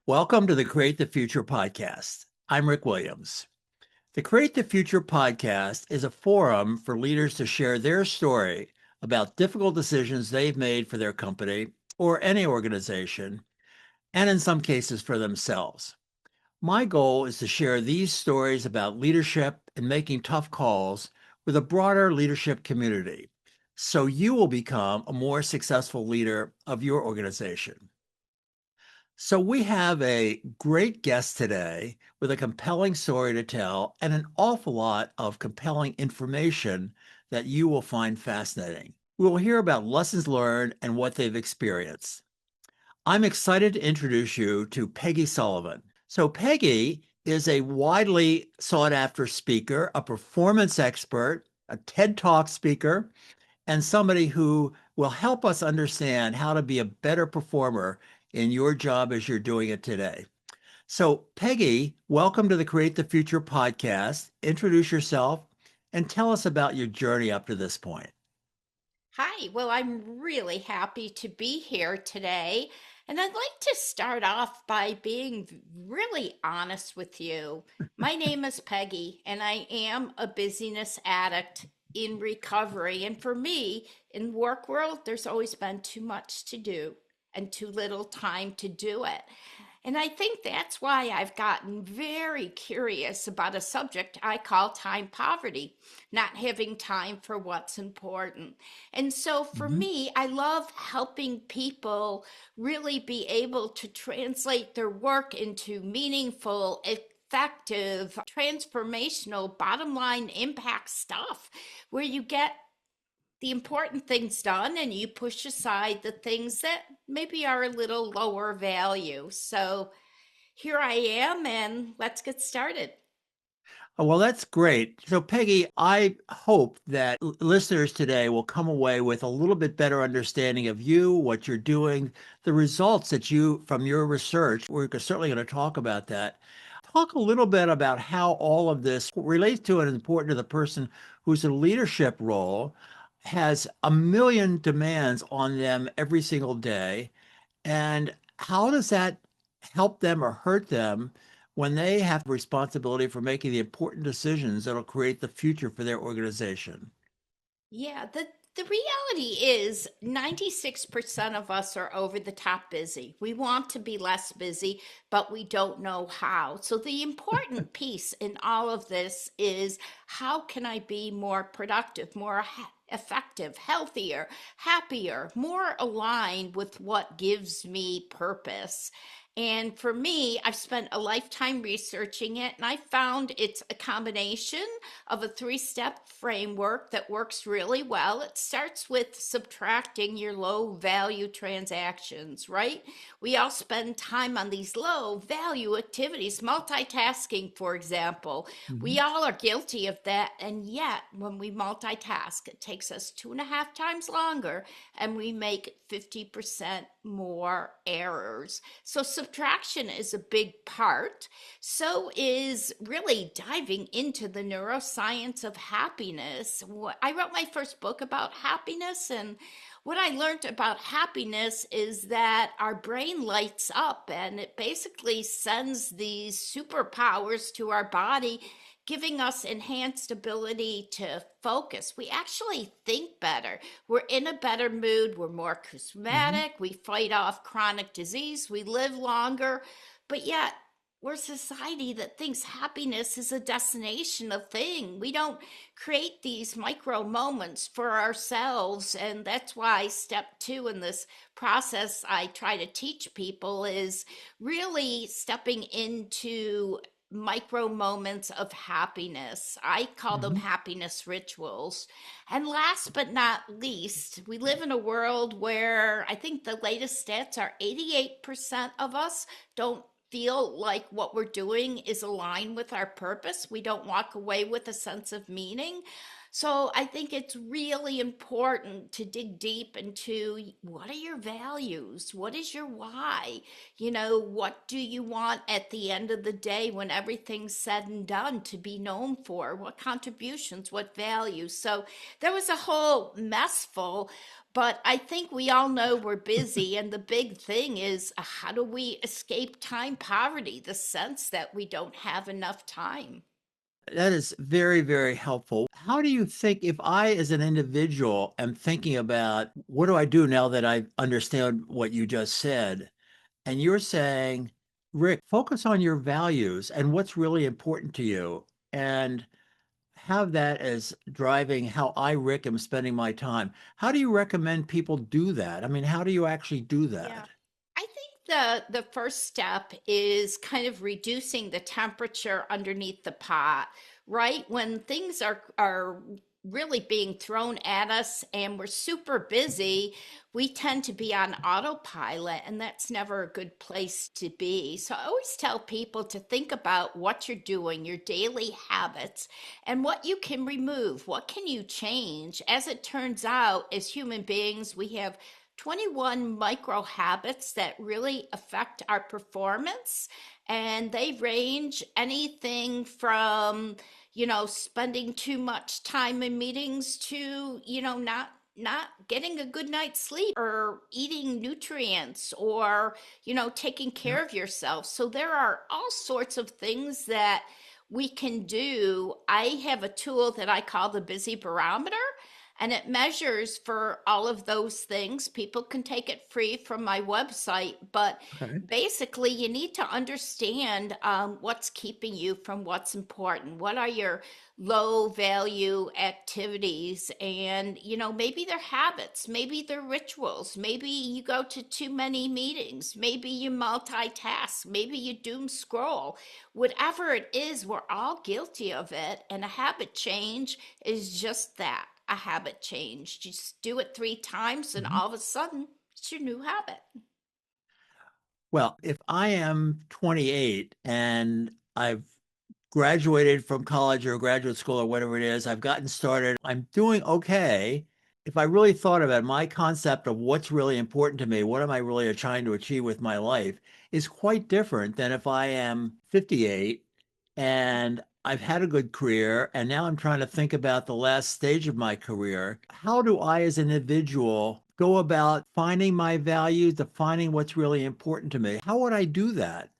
Welcome to the Create the Future podcast. I'm Rick Williams. The Create the Future podcast is a forum for leaders to share their story about difficult decisions they've made for their company or any organization, and in some cases for themselves. My goal is to share these stories about leadership and making tough calls with a broader leadership community, so you will become a more successful leader of your organization. So, we have a great guest today with a compelling story to tell and an awful lot of compelling information that you will find fascinating. We will hear about lessons learned and what they've experienced. I'm excited to introduce you to Peggy Sullivan. So, Peggy is a widely sought after speaker, a performance expert, a TED Talk speaker, and somebody who will help us understand how to be a better performer in your job as you're doing it today. So, Peggy, welcome to the Create the Future podcast. Introduce yourself and tell us about your journey up to this point. Hi, well, I'm really happy to be here today. And I'd like to start off by being really honest with you. My name is Peggy, and I am a busyness addict in recovery. And for me, in work world, there's always been too much to do and too little time to do it. And I think that's why I've gotten very curious about a subject I call time poverty, not having time for what's important. And so for Mhm. me, I love helping people really be able to translate their work into meaningful, effective, transformational, bottom line impact stuff where you get the important things done and you push aside the things that maybe are a little lower value. So here I am, and let's get started. Oh, well, that's great. So, Peggy, I hope that listeners today will come away with a little bit better understanding of you, what you're doing, the results that you, from your research. We're certainly going to talk about that. Talk a little bit about how all of this relates to and is important to the person who's in a leadership role, has a million demands on them every single day. And how does that help them or hurt them when they have responsibility for making the important decisions that'll create the future for their organization? Yeah, the reality is 96% of us are over the top busy. We want to be less busy, but we don't know how. So the important piece in all of this is how can I be more productive, more effective, healthier, happier, more aligned with what gives me purpose. And for me, I've spent a lifetime researching it, and I found it's a combination of a three-step framework that works really well. It starts with subtracting your low value transactions, right? We all spend time on these low value activities, multitasking, for example. We Mhm. all are guilty of that. And yet, when we multitask, it takes us 2.5 times longer and we make 50% more errors. So, subtraction is a big part. So is really diving into the neuroscience of happiness. I wrote my first book about happiness, and what I learned about happiness is that our brain lights up and it basically sends these superpowers to our body, giving us enhanced ability to focus. We actually think better. We're in a better mood. We're more Mhm. charismatic. We fight off chronic disease. We live longer. But yet, we're a society that thinks happiness is a destination, a thing. We don't create these micro moments for ourselves. And that's why step two in this process I try to teach people is really stepping into micro moments of happiness. I call them Mhm. happiness rituals. And last but not least, we live in a world where I think the latest stats are 88% of us don't feel like what we're doing is aligned with our purpose. We don't walk away with a sense of meaning. So I think it's really important to dig deep into what are your values? What is your why? What do you want at the end of the day when everything's said and done to be known for? What contributions, what values? So there was a whole messful, but I think we all know we're busy. And the big thing is how do we escape time poverty, the sense that we don't have enough time? That is very, very helpful. How do you think if I, as an individual, am thinking about what do I do now that I understand what you just said? And you're saying, Rick, focus on your values and what's really important to you, and have that as driving how I, Rick, am spending my time. How do you recommend people do that? I mean, how do you actually do Yeah. that? I think the first step is kind of reducing the temperature underneath the pot, right? When things are really being thrown at us and we're super busy, we tend to be on autopilot, and that's never a good place to be. So I always tell people to think about what you're doing, your daily habits, and what you can remove. What can you change? As it turns out, as human beings, we have 21 micro habits that really affect our performance. And they range anything from, spending too much time in meetings to, not getting a good night's sleep or eating nutrients or, taking Yeah. care of yourself. So there are all sorts of things that we can do. I have a tool that I call the busy barometer, and it measures for all of those things. People can take it free from my website, but Okay. basically, you need to understand what's keeping you from what's important. What are your low value activities? And, maybe they're habits, maybe they're rituals, maybe you go to too many meetings, maybe you multitask, maybe you doom scroll. Whatever it is, we're all guilty of it. And a habit change is just that, a habit change. Just do it 3 times, and Mhm. all of a sudden, it's your new habit. Well, if I am 28 and I've graduated from college or graduate school or whatever it is, I've gotten started, I'm doing okay. If I really thought about it, my concept of what's really important to me, what am I really trying to achieve with my life, is quite different than if I am 58 and I've had a good career and now I'm trying to think about the last stage of my career. How do I, as an individual, go about finding my values, defining what's really important to me? How would I do that?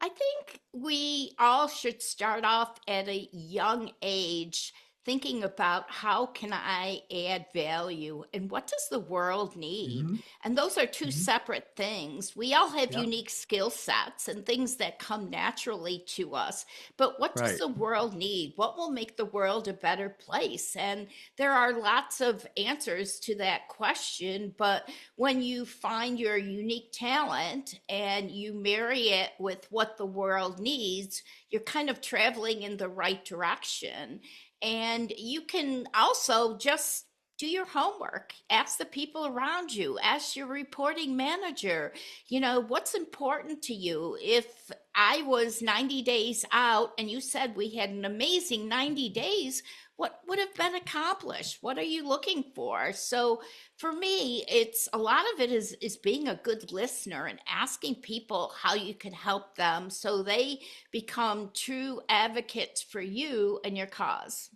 I think we all should start off at a young age thinking about how can I add value and what does the world need? Mhm. And those are two Mhm. separate things. We all have Yeah, unique skill sets and things that come naturally to us. But what does right. the world need? What will make the world a better place? And there are lots of answers to that question, but when you find your unique talent and you marry it with what the world needs, you're kind of traveling in the right direction. And you can also just do your homework, ask the people around you, ask your reporting manager, what's important to you. If I was 90 days out and you said we had an amazing 90 days, what would have been accomplished? What are you looking for? So for me, it's a lot of it is being a good listener and asking people how you can help them so they become true advocates for you and your cause.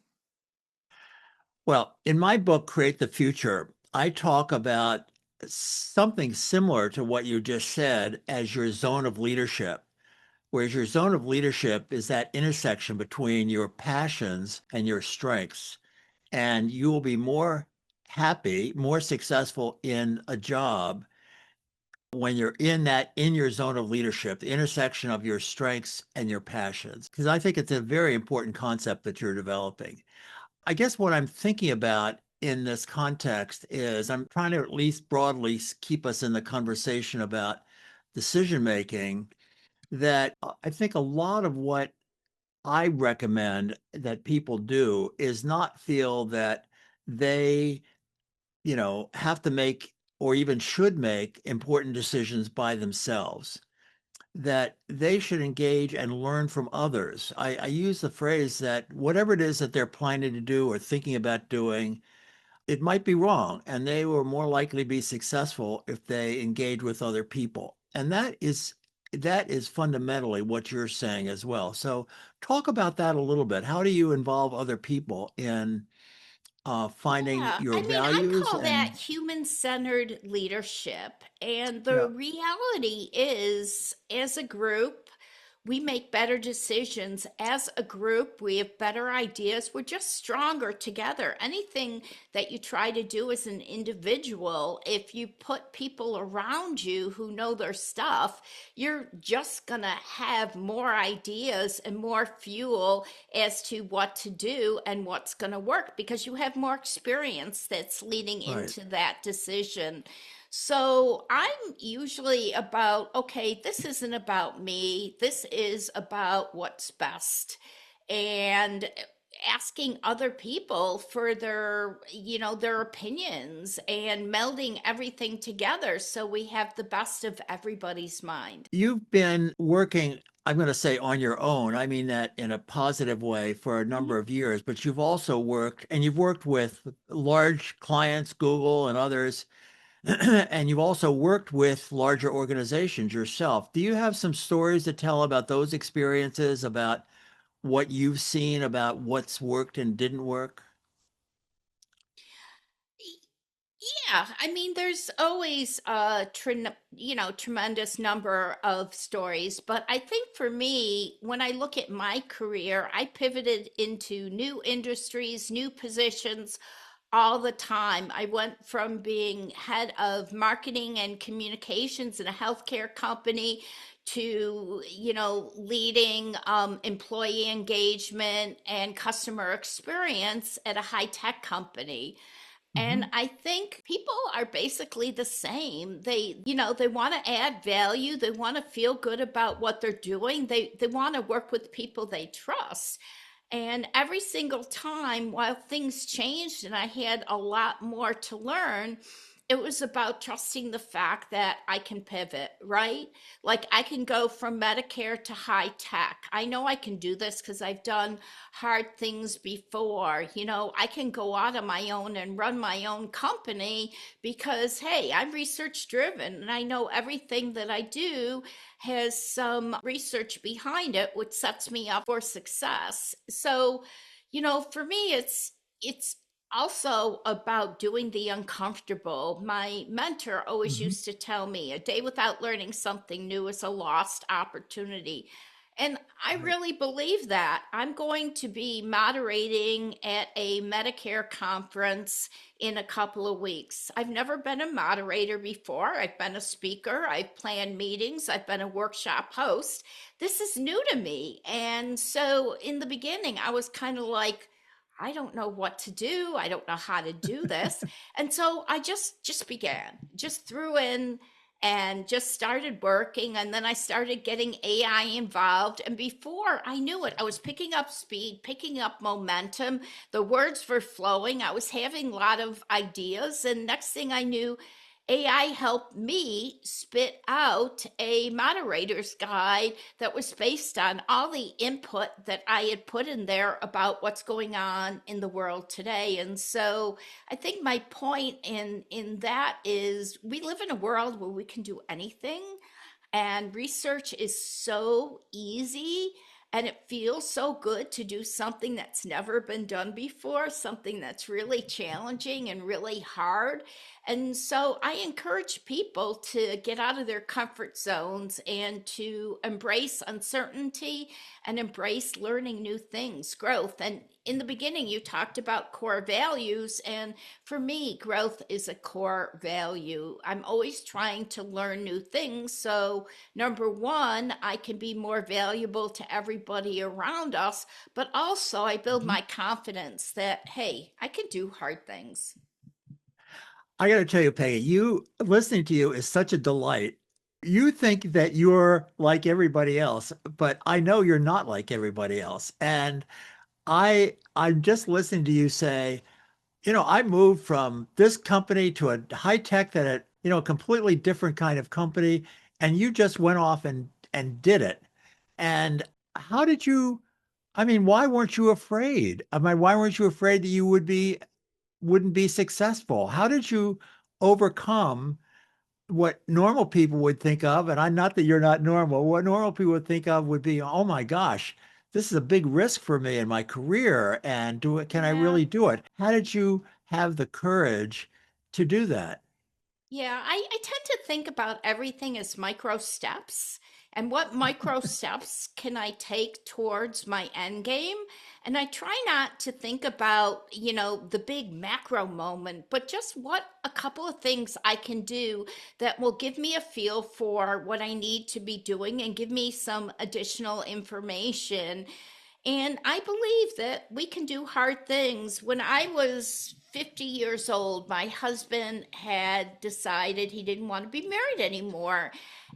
Well, in my book, Create the Future, I talk about something similar to what you just said as your zone of leadership. Whereas your zone of leadership is that intersection between your passions and your strengths. And you will be more happy, more successful in a job when you're in your zone of leadership, the intersection of your strengths and your passions. Because I think it's a very important concept that you're developing. I guess what I'm thinking about in this context is I'm trying to at least broadly keep us in the conversation about decision making, that I think a lot of what I recommend that people do is not feel that they, have to make or even should make important decisions by themselves. that they should engage and learn from others. I use the phrase that whatever it is that they're planning to do or thinking about doing, it might be wrong, and they were more likely to be successful if they engage with other people. And that is fundamentally what you're saying as well. So talk about that a little bit. How do you involve other people in finding Yeah, your I mean, I values call that and human-centered leadership. And the yeah, reality is, as a group, we make better decisions. As a group, we have better ideas. We're just stronger together. Anything that you try to do as an individual, if you put people around you who know their stuff, you're just going to have more ideas and more fuel as to what to do and what's going to work because you have more experience that's leading right. into that decision. So I'm usually about, okay, this isn't about me. This is about what's best. And asking other people for their opinions and melding everything together so we have the best of everybody's mind. You've been working, I'm going to say on your own. I mean that in a positive way for a Mhm. number of years, but you've also worked and you've worked with large clients, Google and others, and you've also worked with larger organizations yourself. Do you have some stories to tell about those experiences, about what you've seen, about what's worked and didn't work? Yeah, I mean, there's always a tremendous number of stories, but I think for me, when I look at my career, I pivoted into new industries, new positions all the time. I went from being head of marketing and communications in a healthcare company to, leading employee engagement and customer experience at a high tech company. And Mhm. I think people are basically the same. They want to add value. They want to feel good about what they're doing. They want to work with people they trust. And every single time, while things changed and I had a lot more to learn, it was about trusting the fact that I can pivot, right? Like I can go from Medicare to high tech. I know I can do this because I've done hard things before. I can go out on my own and run my own company because, hey, I'm research driven and I know everything that I do has some research behind it, which sets me up for success. So, for me, it's also about doing the uncomfortable. My mentor always Mhm. used to tell me a day without learning something new is a lost opportunity. And I Right. really believe that. I'm going to be moderating at a Medicare conference in a couple of weeks. I've never been a moderator before. I've been a speaker, I've planned meetings, I've been a workshop host. This is new to me. And so in the beginning, I was kind of like, I don't know what to do. I don't know how to do this. And so I just began, just threw in and just started working, and then I started getting AI involved, and before I knew it, I was picking up speed, picking up momentum. The words were flowing. I was having a lot of ideas, and next thing I knew, AI helped me spit out a moderator's guide that was based on all the input that I had put in there about what's going on in the world today. And so I think my point in that is we live in a world where we can do anything, and research is so easy and it feels so good to do something that's never been done before, something that's really challenging and really hard. And so I encourage people to get out of their comfort zones and to embrace uncertainty and embrace learning new things, growth. And in the beginning, you talked about core values. And for me, growth is a core value. I'm always trying to learn new things. So, number one, I can be more valuable to everybody around us, but also I build Mhm. my confidence that, hey, I can do hard things. I got to tell you, Peggy, you listening to you is such a delight. You think that you're like everybody else, but I know you're not like everybody else. And I'm just listening to you say, I moved from this company to a high tech that a completely different kind of company, and you just went off and did it. And how did you, I mean, why weren't you afraid? I mean, why weren't you afraid that you wouldn't be successful? How did you overcome what normal people would think of, and I'm not that you're not normal, what normal people would think of would be, oh my gosh, this is a big risk for me in my career, and do it, can I Yeah. really do it? How did you have the courage to do that? Yeah, I tend to think about everything as micro steps and what micro steps can I take towards my end game. And I try not to think about, the big macro moment, but just what a couple of things I can do that will give me a feel for what I need to be doing and give me some additional information. And I believe that we can do hard things. When I was 50 years old, my husband had decided he didn't want to be married anymore.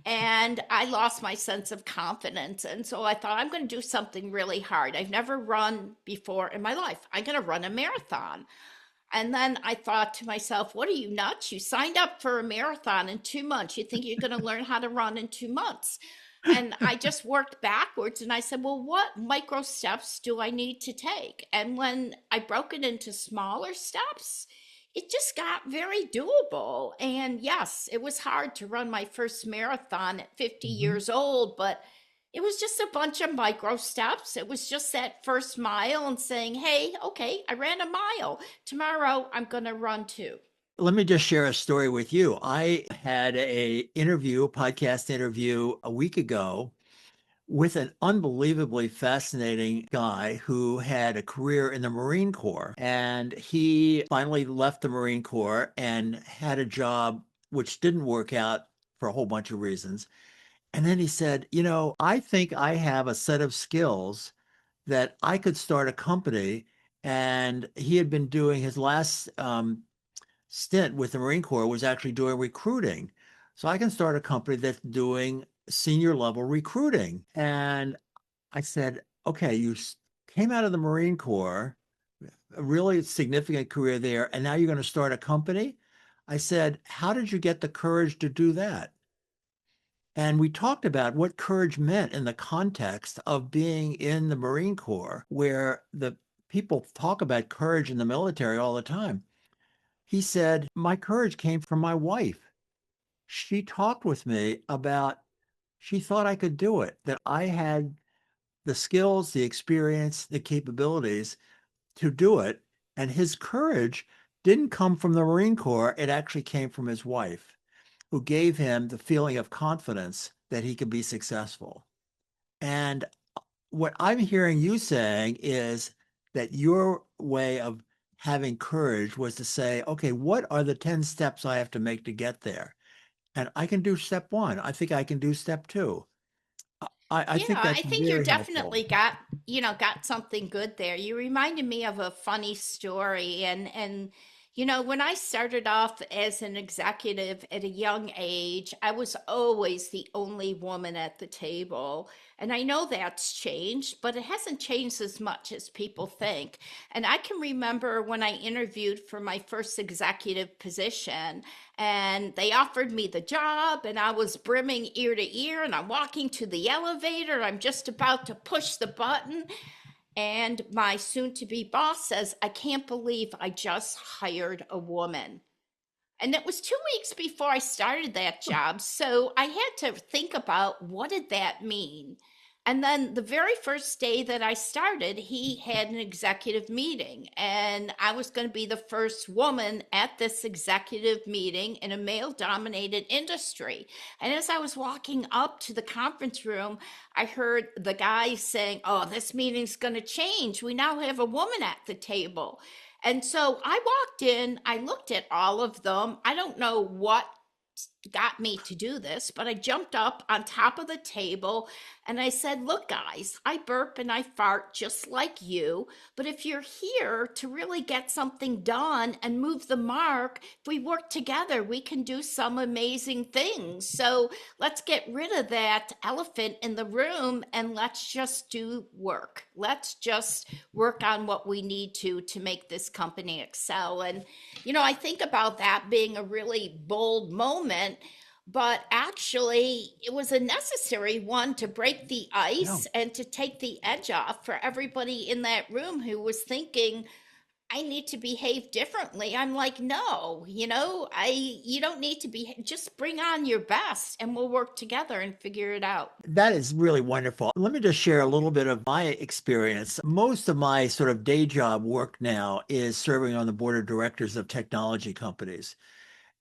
And I lost my sense of confidence. And so I thought, I'm going to do something really hard. I've never run before in my life. I'm going to run a marathon. And then I thought to myself, what are you nuts? You signed up for a marathon in 2 months. You think you're going to learn how to run in 2 months. And I just worked backwards and I said, well, what micro steps do I need to take? And when I broke it into smaller steps, it just got very doable. And yes, it was hard to run my first marathon at 50 Mhm. years old, but it was just a bunch of micro steps. It was just that first mile and saying, hey, okay, I ran a mile. Tomorrow I'm going to run two. Let me just share a story with you. I had a podcast interview a week ago with an unbelievably fascinating guy who had a career in the Marine Corps. And he finally left the Marine Corps and had a job which didn't work out for a whole bunch of reasons. And then he said, I think I have a set of skills that I could start a company. And he had been doing his last stint with the Marine Corps was actually doing recruiting. So I can start a company that's doing senior level recruiting. And I said, okay, came out of the Marine Corps, a really significant career there, and now you're going to start a company? I said, how did you get the courage to do that? And we talked about what courage meant in the context of being in the Marine Corps, where the people talk about courage in the military all the time. He said, my courage came from my wife. She talked with me about, she thought I could do it, that I had the skills, the experience, the capabilities to do it. And his courage didn't come from the Marine Corps. It actually came from his wife, who gave him the feeling of confidence that he could be successful. And what I'm hearing you saying is that your way of having courage was to say, okay, what are the 10 steps I have to make to get there? And I can do step one. I think I can do step two. I Yeah, think that's I think you're very helpful. definitely got something good there. You reminded me of a funny story and when I started off as an executive at a young age, I was always the only woman at the table. And I know that's changed, but it hasn't changed as much as people think. And I can remember when I interviewed for my first executive position, and they offered me the job and I was brimming ear to ear and I'm walking to the elevator, I'm just about to push the button and my soon to be boss says, I can't believe I just hired a woman. And it was 2 weeks before I started that job. So I had to think about what did that mean? And then the very first day that I started, he had an executive meeting, and I was going to be the first woman at this executive meeting in a male dominated industry. And as I was walking up to the conference room, I heard the guy saying, oh, this meeting's going to change. We now have a woman at the table. And so I walked in, I looked at all of them. I don't know what got me to do this, but I jumped up on top of the table and I said, look, guys, I burp and I fart just like you. But if you're here to really get something done and move the mark, if we work together, we can do some amazing things. So let's get rid of that elephant in the room and let's just do work. Let's just work on what we need to make this company excel. And I think about that being a really bold moment, but actually it was a necessary one to break the Yeah. ice and to take the edge off for everybody in that room who was thinking, I need to behave differently. I'm like, no, you don't need to be, just bring on your best and we'll work together and figure it out. That is really wonderful. Let me just share a little bit of my experience. Most of my sort of day job work now is serving on the board of directors of technology companies.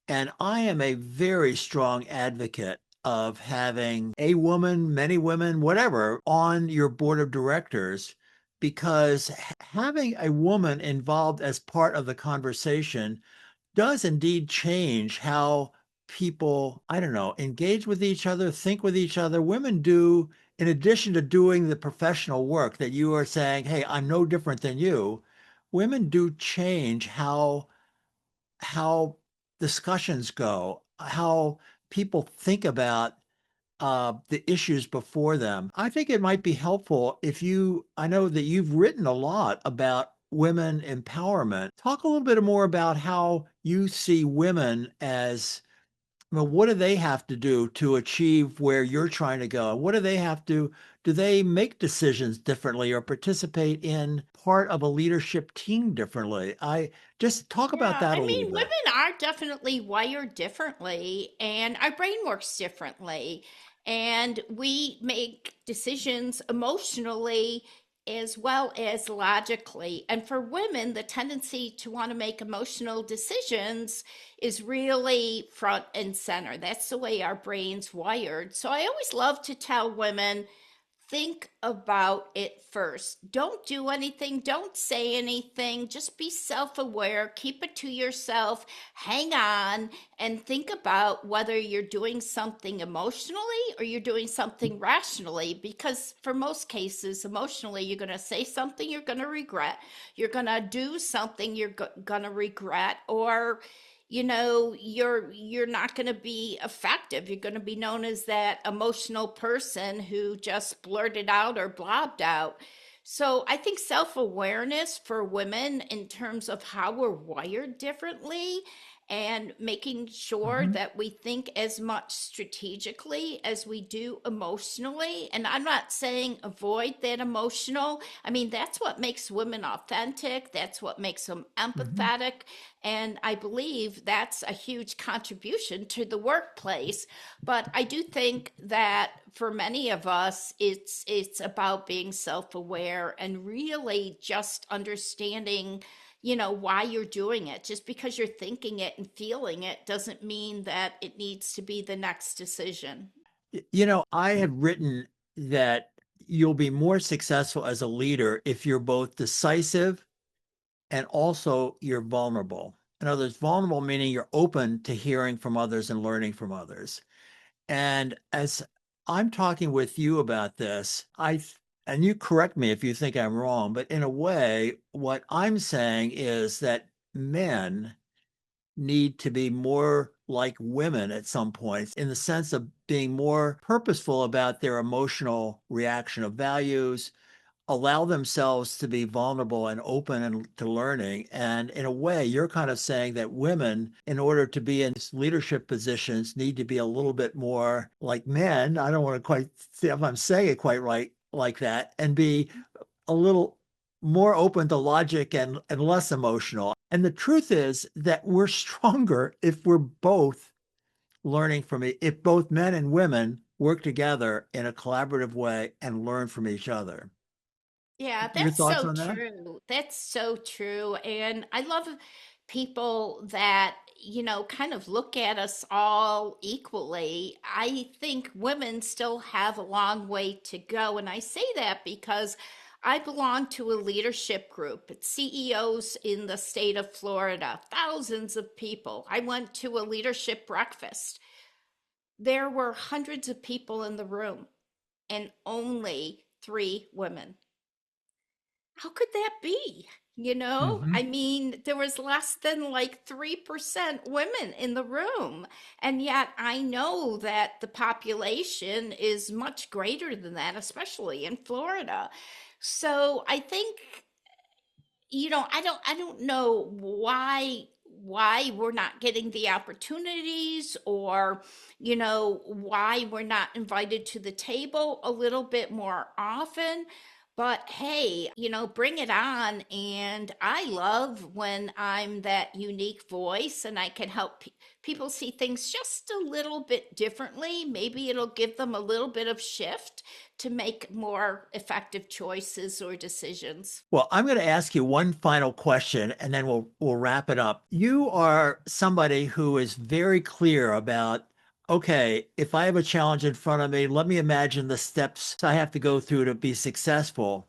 And I am a very strong advocate of having a woman, many women, whatever, on your board of directors, because having a woman involved as part of the conversation does indeed change how people, I don't know, engage with each other, think with each other. Women do, in addition to doing the professional work that you are saying, hey, I'm no different than you, women do change how discussions go, how people think about the issues before them. I think it might be helpful if I know that you've written a lot about women empowerment. Talk a little bit more about how you see women as, well, what do they have to do to achieve where you're trying to go? What do they have to, do they make decisions differently or participate in part of a leadership team differently? I just talk about Yeah, that I a little mean, bit. women are definitely wired differently, and our brain works differently, and we make decisions emotionally as well as logically. And for women, the tendency to want to make emotional decisions is really front and center. That's the way our brain's wired. So I always love to tell women, think about it first. Don't do anything, don't say anything, just be self aware, keep it to yourself, hang on, and think about whether you're doing something emotionally or you're doing something rationally. Because for most cases, emotionally, you're going to say something you're going to regret, you're going to do something you're going to regret, or you're not going to be effective. You're going to be known as that emotional person who just blurted out or blobbed out. So I think self-awareness for women in terms of how we're wired differently and making sure Mhm. that we think as much strategically as we do emotionally. And I'm not saying avoid that emotional. I mean, that's what makes women authentic. That's what makes them Mhm. empathetic. And I believe that's a huge contribution to the workplace. But I do think that for many of us, it's about being self-aware and really just understanding, why you're doing it. Just because you're thinking it and feeling it doesn't mean that it needs to be the next decision. I had written that you'll be more successful as a leader if you're both decisive and also you're vulnerable. In other words, vulnerable meaning you're open to hearing from others and learning from others. And as I'm talking with you about this, and you correct me if you think I'm wrong, but in a way, what I'm saying is that men need to be more like women at some points in the sense of being more purposeful about their emotional reaction of values, allow themselves to be vulnerable and open and to learning. And in a way, you're kind of saying that women, in order to be in leadership positions, need to be a little bit more like men. I don't want to quite see if I'm saying it quite right like that, and be a little more open to logic and less emotional. And the truth is that we're stronger if we're both learning from it, if both men and women work together in a collaborative way and learn from each other. Yeah, Your that's thoughts so on that? true. That's so true. And I love people that, kind of look at us all equally. I think women still have a long way to go. And I say that because I belong to a leadership group. It's CEOs in the state of Florida, thousands of people. I went to a leadership breakfast. There were hundreds of people in the room and only three women. How could that be? I Mhm. mean, there was less than like 3% women in the room. And yet I know that the population is much greater than that, especially in Florida. So I think, I don't know why why we're not getting the opportunities, or, why we're not invited to the table a little bit more often. But hey, bring it on. And I love when I'm that unique voice and I can help people see things just a little bit differently. Maybe it'll give them a little bit of shift to make more effective choices or decisions. Well, I'm going to ask you one final question and then we'll wrap it up. You are somebody who is very clear about, okay, if I have a challenge in front of me, let me imagine the steps I have to go through to be successful.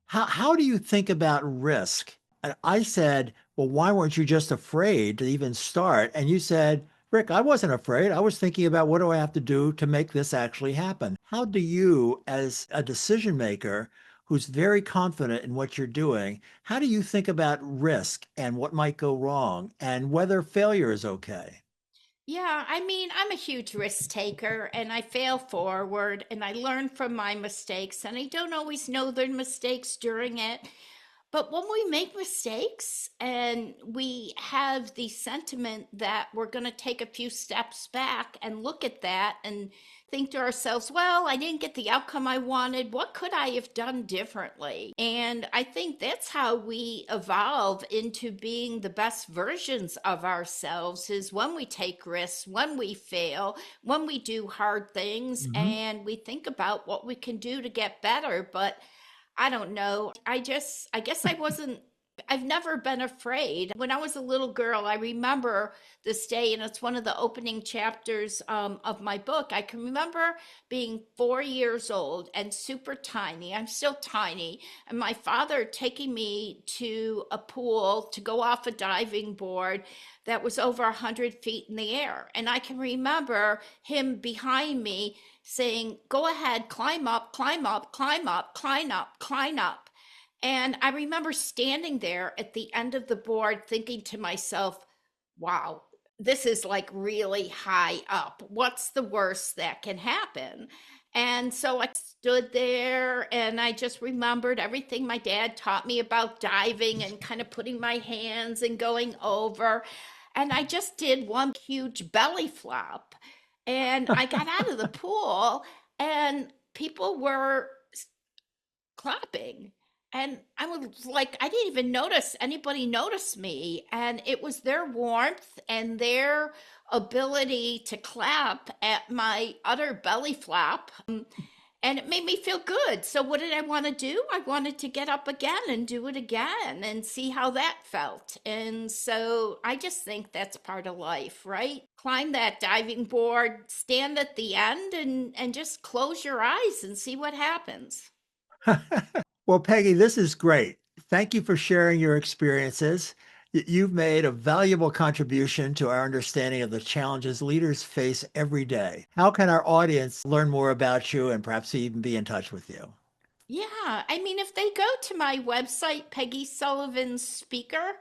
How do you think about risk? And I said, well, why weren't you just afraid to even start? And you said, Rick, I wasn't afraid. I was thinking about what do I have to do to make this actually happen? How do you, as a decision maker who's very confident in what you're doing, how do you think about risk and what might go wrong and whether failure is okay? Yeah, I mean, I'm a huge risk taker and I fail forward and I learn from my mistakes, and I don't always know the mistakes during it. But when we make mistakes and we have the sentiment that we're going to take a few steps back and look at that and think to ourselves, well, I didn't get the outcome I wanted. What could I have done differently? And I think that's how we evolve into being the best versions of ourselves, is when we take risks, when we fail, when we do hard things, Mhm. and we think about what we can do to get better. But I don't know. I guess I've never been afraid. When I was a little girl, I remember this day, and it's one of the opening chapters of my book. I can remember being 4 years old and super tiny. I'm still tiny. And my father taking me to a pool to go off a diving board that was over 100 feet in the air. And I can remember him behind me saying, go ahead, climb up, climb up, climb up, climb up, climb up. And I remember standing there at the end of the board thinking to myself, wow, this is like really high up. What's the worst that can happen? And so I stood there and I just remembered everything my dad taught me about diving and kind of putting my hands and going over. And I just did one huge belly flop. And I got out of the pool and people were clapping. And I was like, I didn't even notice anybody notice me. And it was their warmth and their ability to clap at my utter belly flop. And it made me feel good. So, what did I want to do? I wanted to get up again and do it again and see how that felt. And so, I just think that's part of life, right? Climb that diving board, stand at the end, and just close your eyes and see what happens. Well, Peggy, this is great. Thank you for sharing your experiences. You've made a valuable contribution to our understanding of the challenges leaders face every day. How can our audience learn more about you and perhaps even be in touch with you? Yeah, I mean, if they go to my website, Peggy Sullivan Speaker,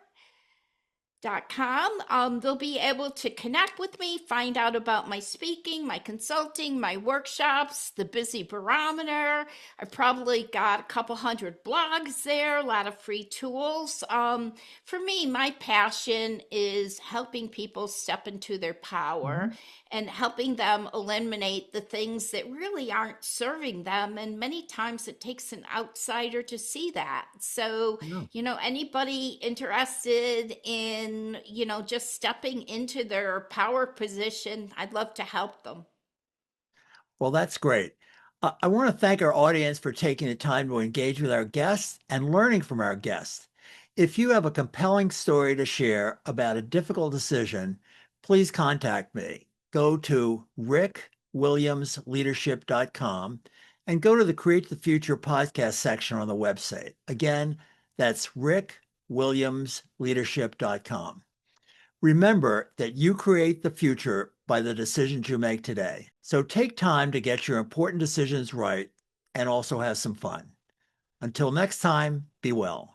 com. They'll be able to connect with me, find out about my speaking, my consulting, my workshops, the Busy Barometer. I've probably got a couple hundred blogs there, a lot of free tools. For me, my passion is helping people step into their power Mhm. and helping them eliminate the things that really aren't serving them. And many times it takes an outsider to see that. So, Yeah. anybody interested in, just stepping into their power position, I'd love to help them. Well, that's great. I want to thank our audience for taking the time to engage with our guests and learning from our guests. If you have a compelling story to share about a difficult decision, please contact me. Go to rickwilliamsleadership.com and go to the Create the Future podcast section on the website. Again, that's rickwilliamsleadership.com. Remember that you create the future by the decisions you make today. So take time to get your important decisions right and also have some fun. Until next time, be well.